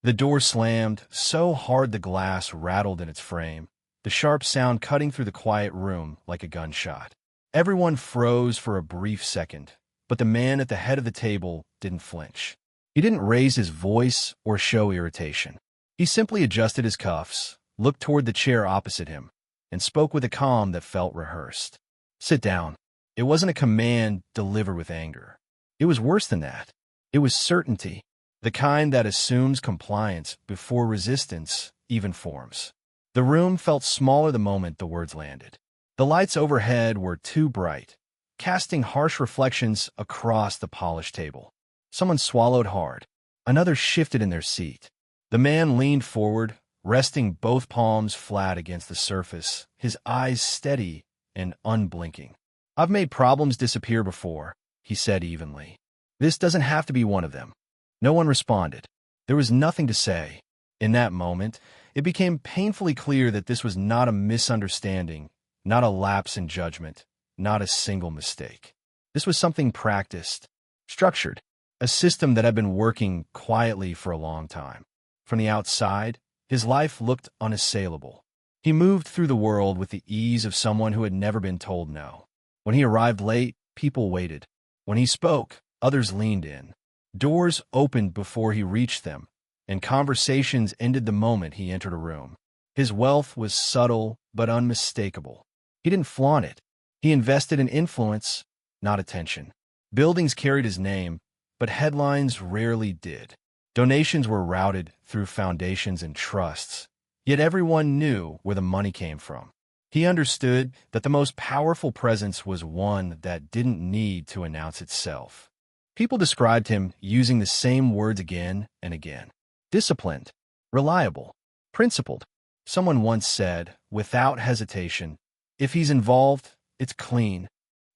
The door slammed so hard the glass rattled in its frame, the sharp sound cutting through the quiet room like a gunshot. Everyone froze for a brief second, but the man at the head of the table didn't flinch. He didn't raise his voice or show irritation. He simply adjusted his cuffs, looked toward the chair opposite him, and spoke with a calm that felt rehearsed. "Sit down." It wasn't a command delivered with anger. It was worse than that. It was certainty, the kind that assumes compliance before resistance even forms. The room felt smaller the moment the words landed. The lights overhead were too bright, casting harsh reflections across the polished table. Someone swallowed hard. Another shifted in their seat. The man leaned forward, resting both palms flat against the surface, his eyes steady and unblinking. "I've made problems disappear before," he said evenly. "This doesn't have to be one of them." No one responded. There was nothing to say. In that moment, it became painfully clear that this was not a misunderstanding, not a lapse in judgment, not a single mistake. This was something practiced, structured, a system that had been working quietly for a long time. From the outside, his life looked unassailable. He moved through the world with the ease of someone who had never been told no. When he arrived late, people waited. When he spoke, others leaned in. Doors opened before he reached them, and conversations ended the moment he entered a room. His wealth was subtle but unmistakable. He didn't flaunt it. He invested in influence, not attention. Buildings carried his name, but headlines rarely did. Donations were routed through foundations and trusts, yet everyone knew where the money came from. He understood that the most powerful presence was one that didn't need to announce itself. People described him using the same words again and again. Disciplined, reliable, principled. Someone once said, without hesitation, "If he's involved, it's clean."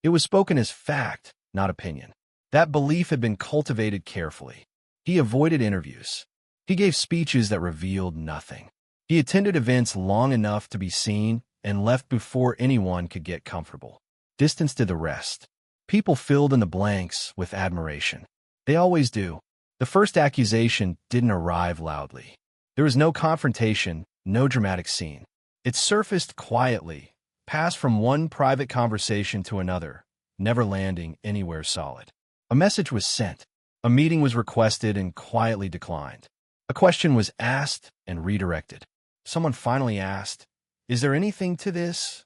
It was spoken as fact, not opinion. That belief had been cultivated carefully. He avoided interviews. He gave speeches that revealed nothing. He attended events long enough to be seen and left before anyone could get comfortable. Distance did the rest. People filled in the blanks with admiration. They always do. The first accusation didn't arrive loudly. There was no confrontation, no dramatic scene. It surfaced quietly, passed from one private conversation to another, never landing anywhere solid. A message was sent. A meeting was requested and quietly declined. A question was asked and redirected. Someone finally asked, "Is there anything to this?"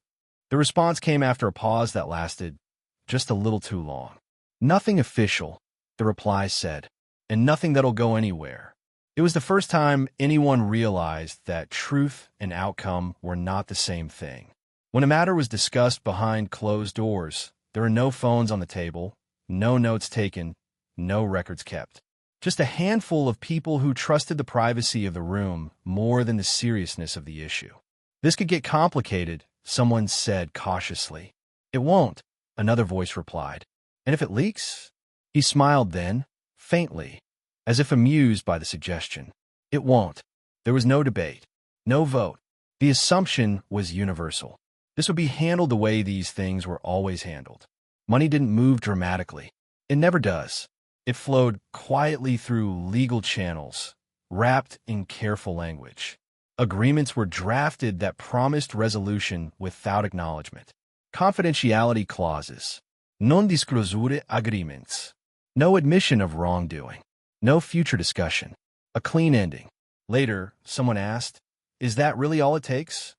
The response came after a pause that lasted just a little too long. "Nothing official," the reply said, "and nothing that'll go anywhere." It was the first time anyone realized that truth and outcome were not the same thing. When a matter was discussed behind closed doors, there were no phones on the table, no notes taken, no records kept. Just a handful of people who trusted the privacy of the room more than the seriousness of the issue. "This could get complicated," someone said cautiously. "It won't," another voice replied. "And if it leaks?" He smiled then, faintly, as if amused by the suggestion. "It won't." There was no debate, no vote. The assumption was universal. This would be handled the way these things were always handled. Money didn't move dramatically. It never does. It flowed quietly through legal channels, wrapped in careful language. Agreements were drafted that promised resolution without acknowledgement. Confidentiality clauses. Non disclosure agreements. No admission of wrongdoing. No future discussion. A clean ending. Later, someone asked, "Is that really all it takes?"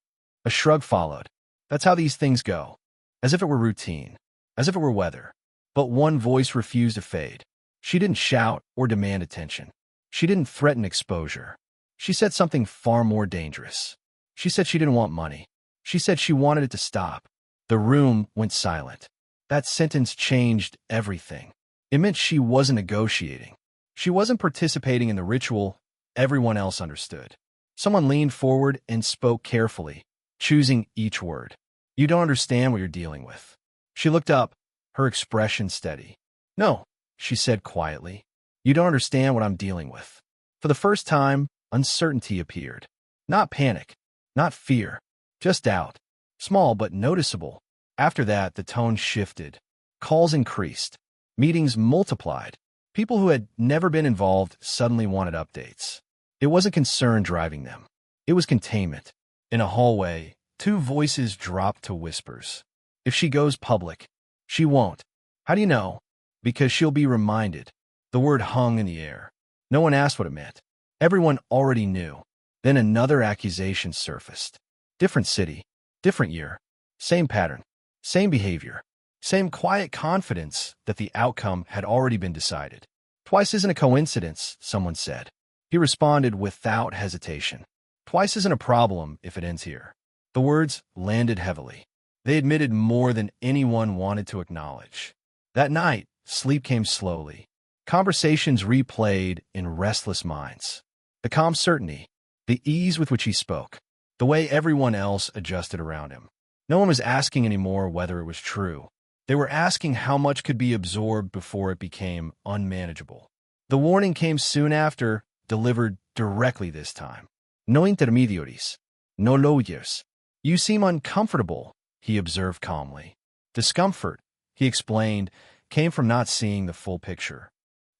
A shrug followed. "That's how these things go." As if it were routine. As if it were weather. But one voice refused to fade. She didn't shout or demand attention. She didn't threaten exposure. She said something far more dangerous. She said she didn't want money. She said she wanted it to stop. The room went silent. That sentence changed everything. It meant she wasn't negotiating. She wasn't participating in the ritual everyone else understood. Someone leaned forward and spoke carefully, choosing each word. "You don't understand what you're dealing with." She looked up, her expression steady. "No," she said quietly. "You don't understand what I'm dealing with." For the first time, uncertainty appeared. Not panic, not fear, just doubt. Small but noticeable. After that, the tone shifted. Calls increased. Meetings multiplied. People who had never been involved suddenly wanted updates. It wasn't concern driving them. It was containment. In a hallway, two voices dropped to whispers. If she goes public, she won't. How do you know? Because she'll be reminded. The word hung in the air. No one asked what it meant. Everyone already knew. Then another accusation surfaced. Different city, different year, same pattern, same behavior, same quiet confidence that the outcome had already been decided. Twice isn't a coincidence, someone said. He responded without hesitation. Twice isn't a problem if it ends here. The words landed heavily. They admitted more than anyone wanted to acknowledge. That night, sleep came slowly. Conversations replayed in restless minds. The calm certainty, the ease with which he spoke, the way everyone else adjusted around him. No one was asking anymore whether it was true. They were asking how much could be absorbed before it became unmanageable. The warning came soon after, delivered directly this time. No intermediaries. No lawyers. You seem uncomfortable, he observed calmly. Discomfort, he explained, came from not seeing the full picture.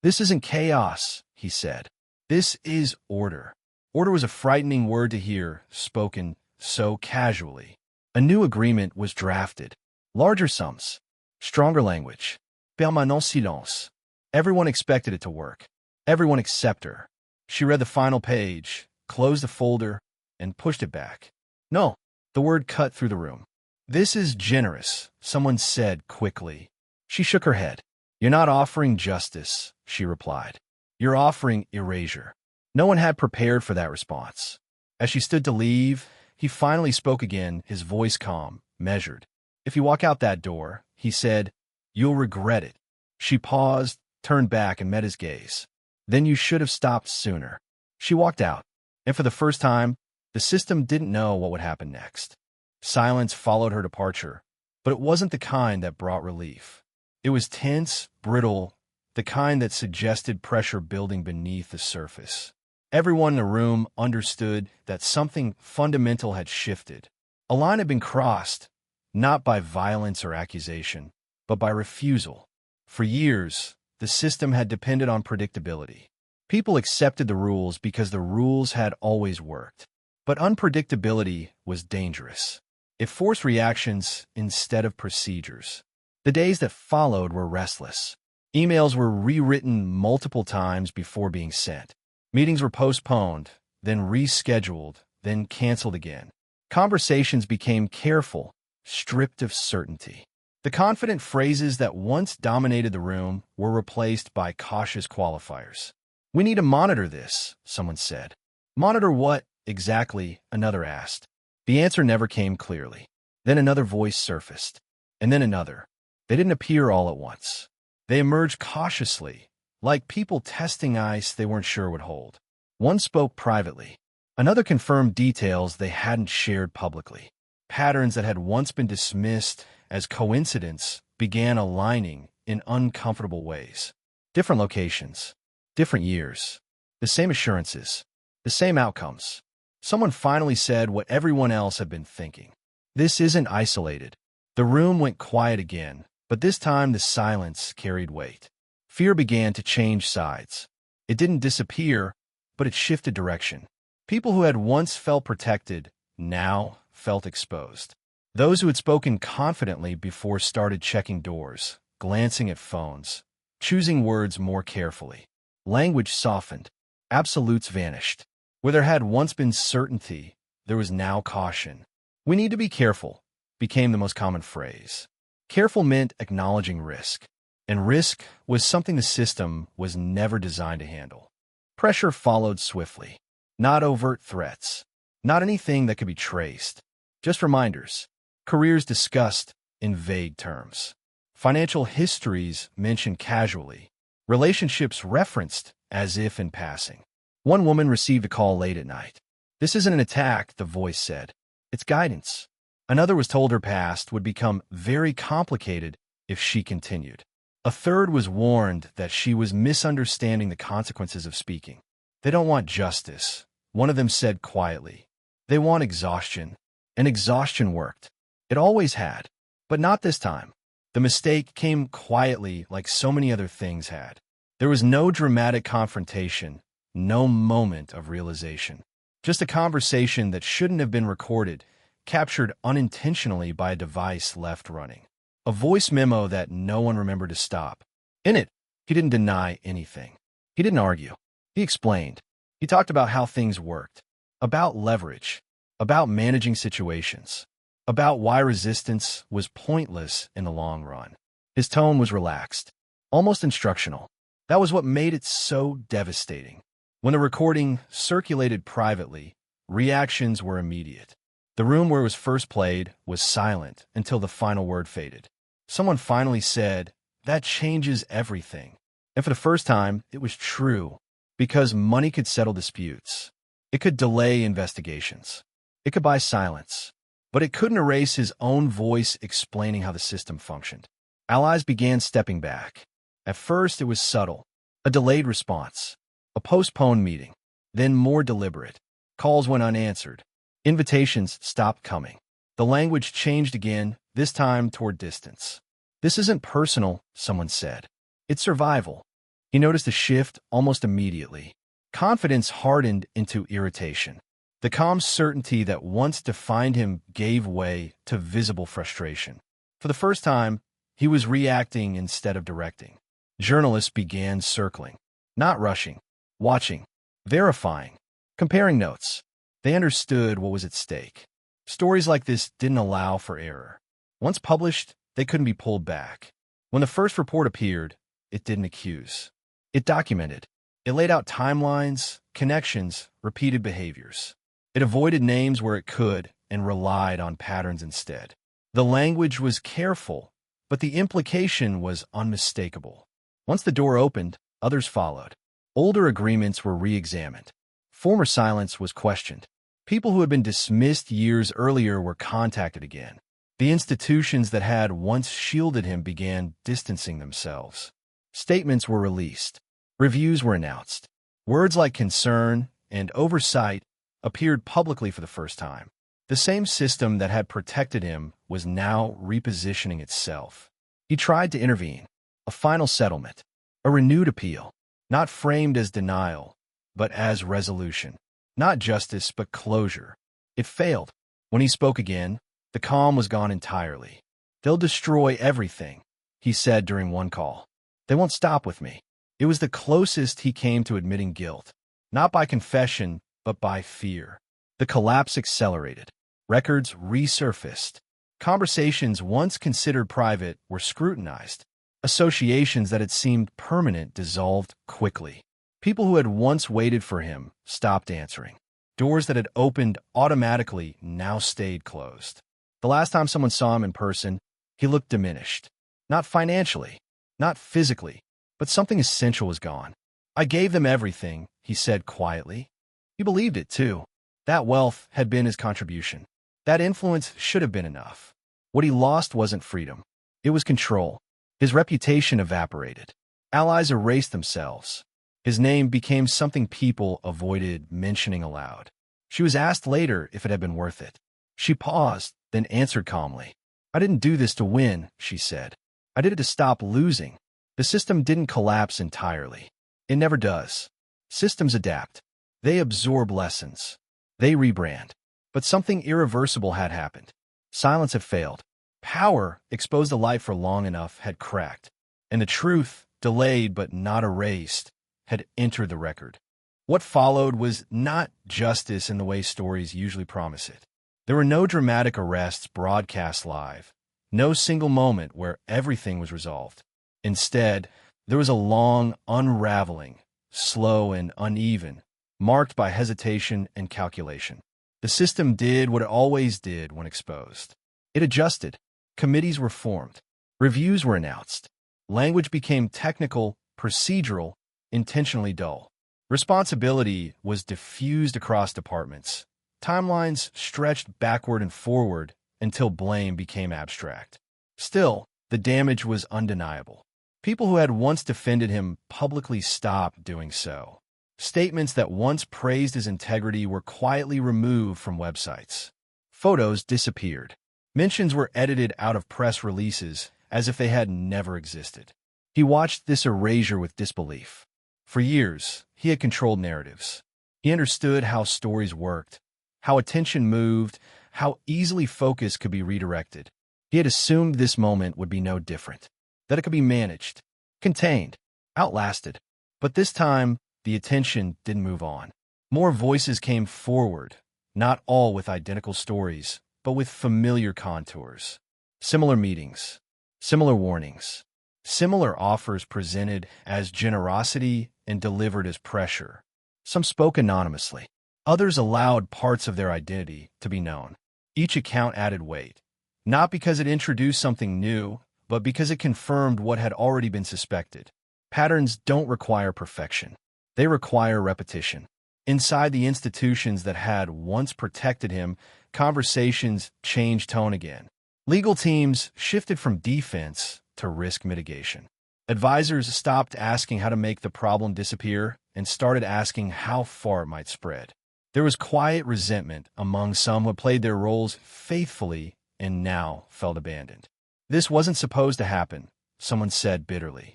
This isn't chaos, he said. This is order. Order was a frightening word to hear, spoken so casually. A new agreement was drafted. Larger sums. Stronger language. Permanent silence. Everyone expected it to work. Everyone except her. She read the final page, closed the folder, and pushed it back. No, the word cut through the room. This is generous, someone said quickly. She shook her head. You're not offering justice, she replied. You're offering erasure. No one had prepared for that response. As she stood to leave, he finally spoke again, his voice calm, measured. If you walk out that door, he said, you'll regret it. She paused, turned back, and met his gaze. Then you should have stopped sooner. She walked out, and for the first time, the system didn't know what would happen next. Silence followed her departure, but it wasn't the kind that brought relief. It was tense, brittle, the kind that suggested pressure building beneath the surface. Everyone in the room understood that something fundamental had shifted. A line had been crossed, not by violence or accusation, but by refusal. For years, the system had depended on predictability. People accepted the rules because the rules had always worked. But unpredictability was dangerous. It forced reactions instead of procedures. The days that followed were restless. Emails were rewritten multiple times before being sent. Meetings were postponed, then rescheduled, then canceled again. Conversations became careful, stripped of certainty. The confident phrases that once dominated the room were replaced by cautious qualifiers. We need to monitor this, someone said. Monitor what, exactly, another asked. The answer never came clearly. Then another voice surfaced. And then another. They didn't appear all at once. They emerged cautiously, like people testing ice they weren't sure would hold. One spoke privately. Another confirmed details they hadn't shared publicly. Patterns that had once been dismissed as coincidence began aligning in uncomfortable ways. Different locations, different years, the same assurances, the same outcomes. Someone finally said what everyone else had been thinking. This isn't isolated. The room went quiet again, but this time the silence carried weight. Fear began to change sides. It didn't disappear, but it shifted direction. People who had once felt protected now felt exposed. Those who had spoken confidently before started checking doors, glancing at phones, choosing words more carefully. Language softened. Absolutes vanished. Where there had once been certainty, there was now caution. We need to be careful, became the most common phrase. Careful meant acknowledging risk, and risk was something the system was never designed to handle. Pressure followed swiftly. Not overt threats, not anything that could be traced, just reminders. Careers discussed in vague terms. Financial histories mentioned casually. Relationships referenced as if in passing. One woman received a call late at night. This isn't an attack, the voice said. It's guidance. Another was told her past would become very complicated if she continued. A third was warned that she was misunderstanding the consequences of speaking. They don't want justice, one of them said quietly. They want exhaustion. And exhaustion worked. It always had. But not this time. The mistake came quietly like so many other things had. There was no dramatic confrontation, No moment of realization. Just a conversation that shouldn't have been recorded, captured unintentionally by a device left running. A voice memo that no one remembered to stop. In it, he didn't deny anything. He didn't argue. He explained. He talked about how things worked, about leverage, about managing situations, about why resistance was pointless in the long run. His tone was relaxed, almost instructional. That was what made it so devastating. When the recording circulated privately, reactions were immediate. The room where it was first played was silent until the final word faded. Someone finally said, "That changes everything." And for the first time, it was true, because money could settle disputes. It could delay investigations. It could buy silence. But it couldn't erase his own voice explaining how the system functioned. Allies began stepping back. At first, it was subtle, a delayed response, a postponed meeting, then more deliberate. Calls went unanswered. Invitations stopped coming. The language changed again, this time toward distance. "This isn't personal," someone said. "It's survival." He noticed a shift almost immediately. Confidence hardened into irritation. The calm certainty that once defined him gave way to visible frustration. For the first time, he was reacting instead of directing. Journalists began circling, not rushing, watching, verifying, comparing notes. They understood what was at stake. Stories like this didn't allow for error. Once published, they couldn't be pulled back. When the first report appeared, it didn't accuse. It documented. It laid out timelines, connections, repeated behaviors. It avoided names where it could and relied on patterns instead. The language was careful, but the implication was unmistakable. Once the door opened, others followed. Older agreements were re-examined. Former silence was questioned. People who had been dismissed years earlier were contacted again. The institutions that had once shielded him began distancing themselves. Statements were released. Reviews were announced. Words like concern and oversight appeared publicly for the first time. The same system that had protected him was now repositioning itself. He tried to intervene. A final settlement. A renewed appeal. Not framed as denial, but as resolution. Not justice, but closure. It failed. When he spoke again, the calm was gone entirely. "They'll destroy everything," he said during one call. "They won't stop with me." It was the closest he came to admitting guilt. Not by confession, but by fear. The collapse accelerated. Records resurfaced. Conversations once considered private were scrutinized. Associations that had seemed permanent dissolved quickly. People who had once waited for him stopped answering. Doors that had opened automatically now stayed closed. The last time someone saw him in person, he looked diminished. Not financially, not physically, but something essential was gone. "I gave them everything," he said quietly. He believed it, too. That wealth had been his contribution. That influence should have been enough. What he lost wasn't freedom. It was control. His reputation evaporated. Allies erased themselves. His name became something people avoided mentioning aloud. She was asked later if it had been worth it. She paused, then answered calmly. "I didn't do this to win," she said. "I did it to stop losing." The system didn't collapse entirely. It never does. Systems adapt. They absorb lessons. They rebrand. But something irreversible had happened. Silence had failed. Power, exposed to light for long enough, had cracked. And the truth, delayed but not erased, had entered the record. What followed was not justice in the way stories usually promise it. There were no dramatic arrests broadcast live. No single moment where everything was resolved. Instead, there was a long unraveling, slow and uneven, marked by hesitation and calculation. The system did what it always did when exposed. It adjusted. Committees were formed. Reviews were announced. Language became technical, procedural, intentionally dull. Responsibility was diffused across departments. Timelines stretched backward and forward until blame became abstract. Still, the damage was undeniable. People who had once defended him publicly stopped doing so. Statements that once praised his integrity were quietly removed from websites. Photos disappeared. Mentions were edited out of press releases as if they had never existed. He watched this erasure with disbelief. For years, he had controlled narratives. He understood how stories worked, how attention moved, how easily focus could be redirected. He had assumed this moment would be no different, that it could be managed, contained, outlasted. But this time, the attention didn't move on. More voices came forward, not all with identical stories, but with familiar contours. Similar meetings, similar warnings, similar offers presented as generosity and delivered as pressure. Some spoke anonymously. Others allowed parts of their identity to be known. Each account added weight, not because it introduced something new, but because it confirmed what had already been suspected. Patterns don't require perfection. They require repetition. Inside the institutions that had once protected him, conversations changed tone again. Legal teams shifted from defense to risk mitigation. Advisors stopped asking how to make the problem disappear and started asking how far it might spread. There was quiet resentment among some who had played their roles faithfully and now felt abandoned. This wasn't supposed to happen, someone said bitterly.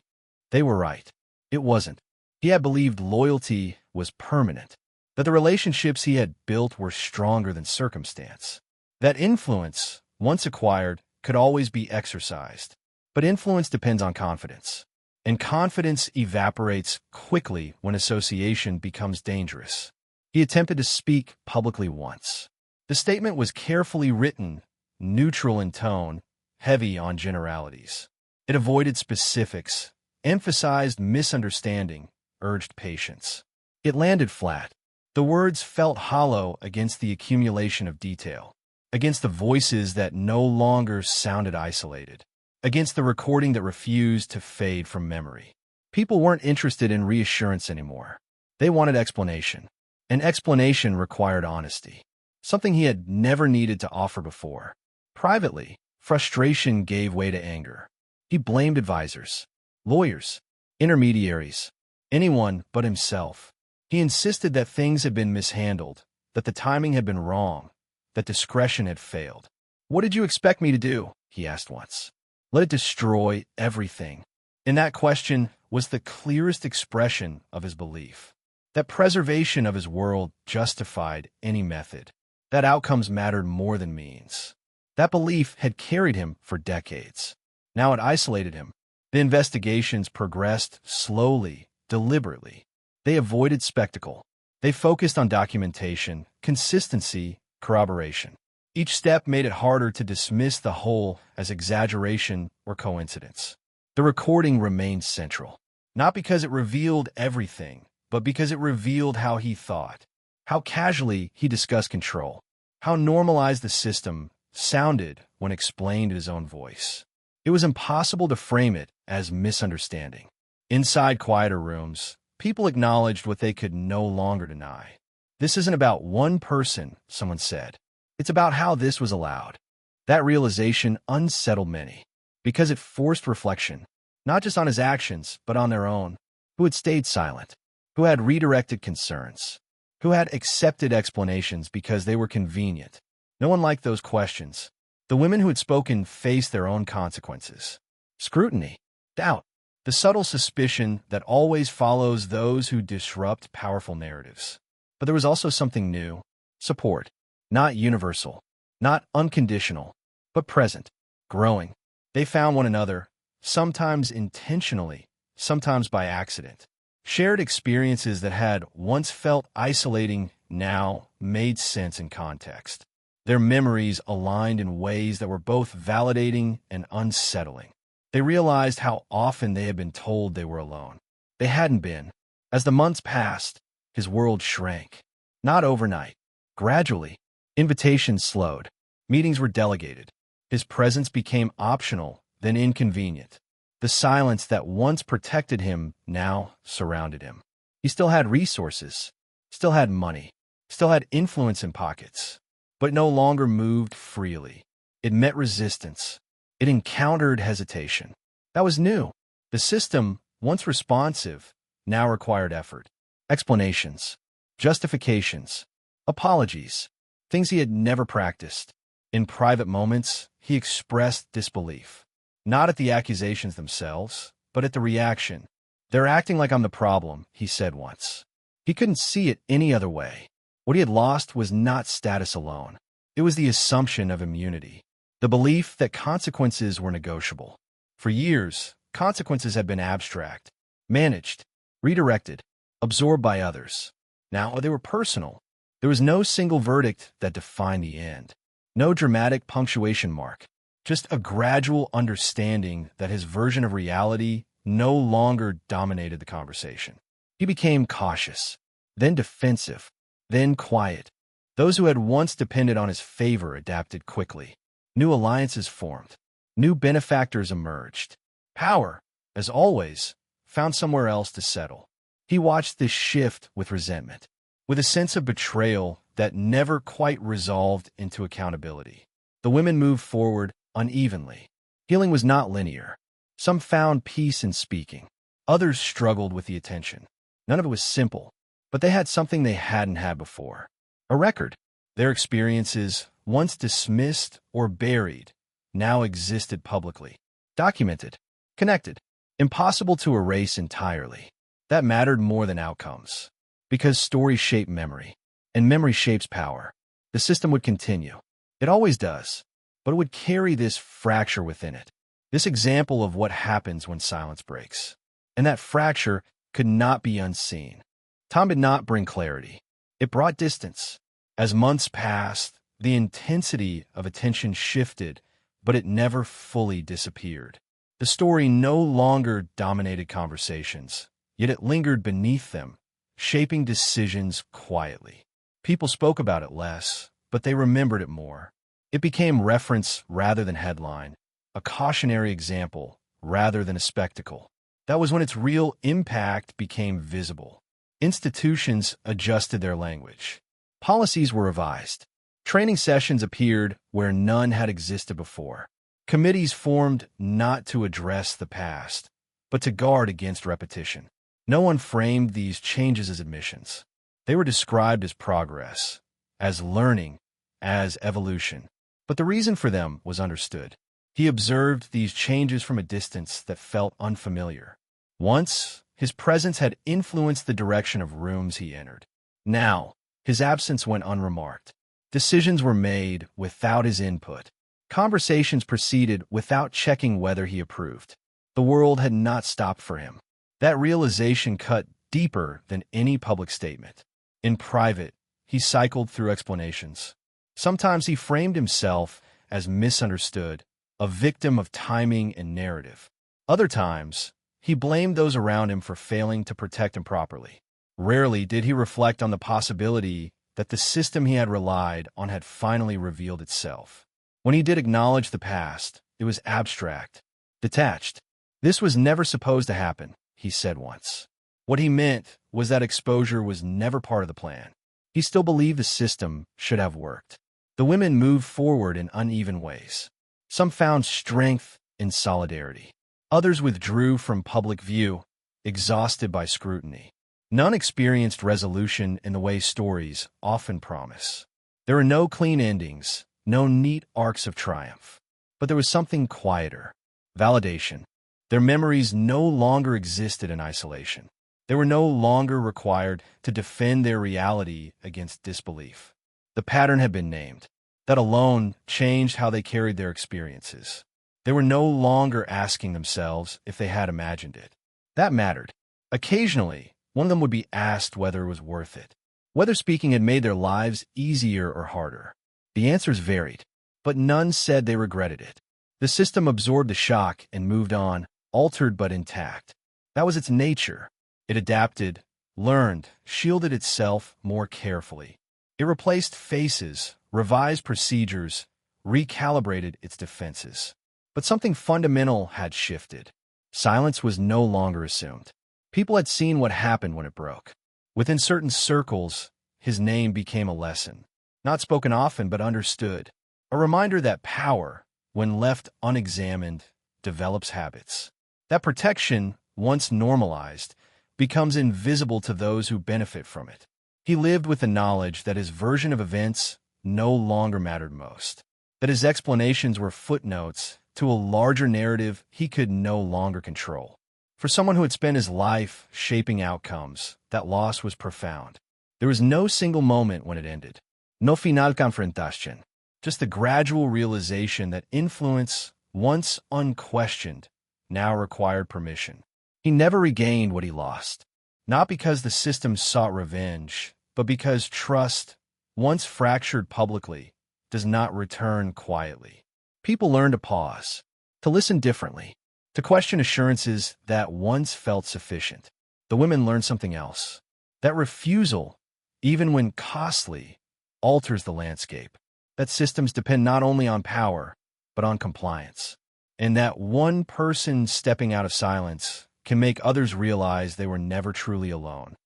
They were right. It wasn't. He had believed loyalty was permanent, that the relationships he had built were stronger than circumstance, that influence, once acquired, could always be exercised. But influence depends on confidence, and confidence evaporates quickly when association becomes dangerous. He attempted to speak publicly once. The statement was carefully written, neutral in tone, heavy on generalities. It avoided specifics, emphasized misunderstanding, urged patience. It landed flat. The words felt hollow against the accumulation of detail, against the voices that no longer sounded isolated, against the recording that refused to fade from memory. People weren't interested in reassurance anymore. They wanted explanation. An explanation required honesty, something he had never needed to offer before. Privately, frustration gave way to anger. He blamed advisors, lawyers, intermediaries, anyone but himself. He insisted that things had been mishandled, that the timing had been wrong, that discretion had failed. "What did you expect me to do?" he asked once. "Let it destroy everything." In that question was the clearest expression of his belief, that preservation of his world justified any method, that outcomes mattered more than means. That belief had carried him for decades. Now it isolated him. The investigations progressed slowly, deliberately. They avoided spectacle. They focused on documentation, consistency, corroboration. Each step made it harder to dismiss the whole as exaggeration or coincidence. The recording remained central, not because it revealed everything, but because it revealed how he thought, how casually he discussed control, how normalized the system sounded when explained in his own voice. It was impossible to frame it as misunderstanding. Inside quieter rooms, people acknowledged what they could no longer deny. "This isn't about one person," someone said. "It's about how this was allowed." That realization unsettled many, because it forced reflection, not just on his actions, but on their own. Who had stayed silent? Who had redirected concerns? Who had accepted explanations because they were convenient? No one liked those questions. The women who had spoken faced their own consequences. Scrutiny, doubt, the subtle suspicion that always follows those who disrupt powerful narratives. But there was also something new. Support. Not universal, not unconditional, but present, growing. They found one another, sometimes intentionally, sometimes by accident. Shared experiences that had once felt isolating now made sense in context. Their memories aligned in ways that were both validating and unsettling. They realized how often they had been told they were alone. They hadn't been. As the months passed, his world shrank. Not overnight. Gradually, invitations slowed. Meetings were delegated. His presence became optional, then inconvenient. The silence that once protected him now surrounded him. He still had resources, still had money, still had influence in pockets, but it no longer moved freely. It met resistance. It encountered hesitation. That was new. The system, once responsive, now required effort. Explanations, justifications, apologies, things he had never practiced. In private moments, he expressed disbelief. Not at the accusations themselves, but at the reaction. "They're acting like I'm the problem," he said once. He couldn't see it any other way. What he had lost was not status alone. It was the assumption of immunity, the belief that consequences were negotiable. For years, consequences had been abstract, managed, redirected, absorbed by others. Now they were personal. There was no single verdict that defined the end, no dramatic punctuation mark, just a gradual understanding that his version of reality no longer dominated the conversation. He became cautious, then defensive, then quiet. Those who had once depended on his favor adapted quickly. New alliances formed. New benefactors emerged. Power, as always, found somewhere else to settle. He watched this shift with resentment, with a sense of betrayal that never quite resolved into accountability. The women moved forward unevenly. Healing was not linear. Some found peace in speaking. Others struggled with the attention. None of it was simple, but they had something they hadn't had before. A record. Their experiences, once dismissed or buried, now existed publicly. Documented. Connected. Impossible to erase entirely. That mattered more than outcomes. Because stories shape memory, and memory shapes power. The system would continue. It always does, but it would carry this fracture within it. This example of what happens when silence breaks. And that fracture could not be unseen. Time did not bring clarity. It brought distance. As months passed, the intensity of attention shifted, but it never fully disappeared. The story no longer dominated conversations, yet it lingered beneath them, shaping decisions quietly. People spoke about it less, but they remembered it more. It became reference rather than headline, a cautionary example rather than a spectacle. That was when its real impact became visible. Institutions adjusted their language. Policies were revised. Training sessions appeared where none had existed before. Committees formed not to address the past, but to guard against repetition. No one framed these changes as admissions. They were described as progress, as learning, as evolution. But the reason for them was understood. He observed these changes from a distance that felt unfamiliar. Once, his presence had influenced the direction of rooms he entered. Now, his absence went unremarked. Decisions were made without his input. Conversations proceeded without checking whether he approved. The world had not stopped for him. That realization cut deeper than any public statement. In private, he cycled through explanations. Sometimes he framed himself as misunderstood, a victim of timing and narrative. Other times, he blamed those around him for failing to protect him properly. Rarely did he reflect on the possibility that the system he had relied on had finally revealed itself. When he did acknowledge the past, it was abstract, detached. "This was never supposed to happen," he said once. What he meant was that exposure was never part of the plan. He still believed the system should have worked. The women moved forward in uneven ways. Some found strength in solidarity. Others withdrew from public view, exhausted by scrutiny. None experienced resolution in the way stories often promise. There were no clean endings, no neat arcs of triumph. But there was something quieter. Validation. Their memories no longer existed in isolation. They were no longer required to defend their reality against disbelief. The pattern had been named. That alone changed how they carried their experiences. They were no longer asking themselves if they had imagined it. That mattered. Occasionally, one of them would be asked whether it was worth it, whether speaking had made their lives easier or harder. The answers varied, but none said they regretted it. The system absorbed the shock and moved on, altered but intact. That was its nature. It adapted, learned, shielded itself more carefully. It replaced faces, revised procedures, recalibrated its defenses. But something fundamental had shifted. Silence was no longer assumed. People had seen what happened when it broke. Within certain circles, his name became a lesson. Not spoken often, but understood. A reminder that power, when left unexamined, develops habits. That protection, once normalized, becomes invisible to those who benefit from it. He lived with the knowledge that his version of events no longer mattered most, that his explanations were footnotes to a larger narrative he could no longer control. For someone who had spent his life shaping outcomes, that loss was profound. There was no single moment when it ended. No final confrontación. Just the gradual realization that influence, once unquestioned, now required permission. He never regained what he lost. Not because the system sought revenge, but because trust, once fractured publicly, does not return quietly. People learn to pause, to listen differently, to question assurances that once felt sufficient. The women learn something else. That refusal, even when costly, alters the landscape. That systems depend not only on power, but on compliance. And that one person stepping out of silence can make others realize they were never truly alone.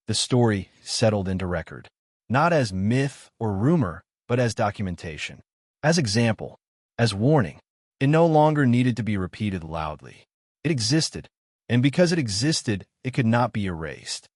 The story settled into record, not as myth or rumor, but as documentation, as example, as warning. It no longer needed to be repeated loudly. It existed, and because it existed, it could not be erased.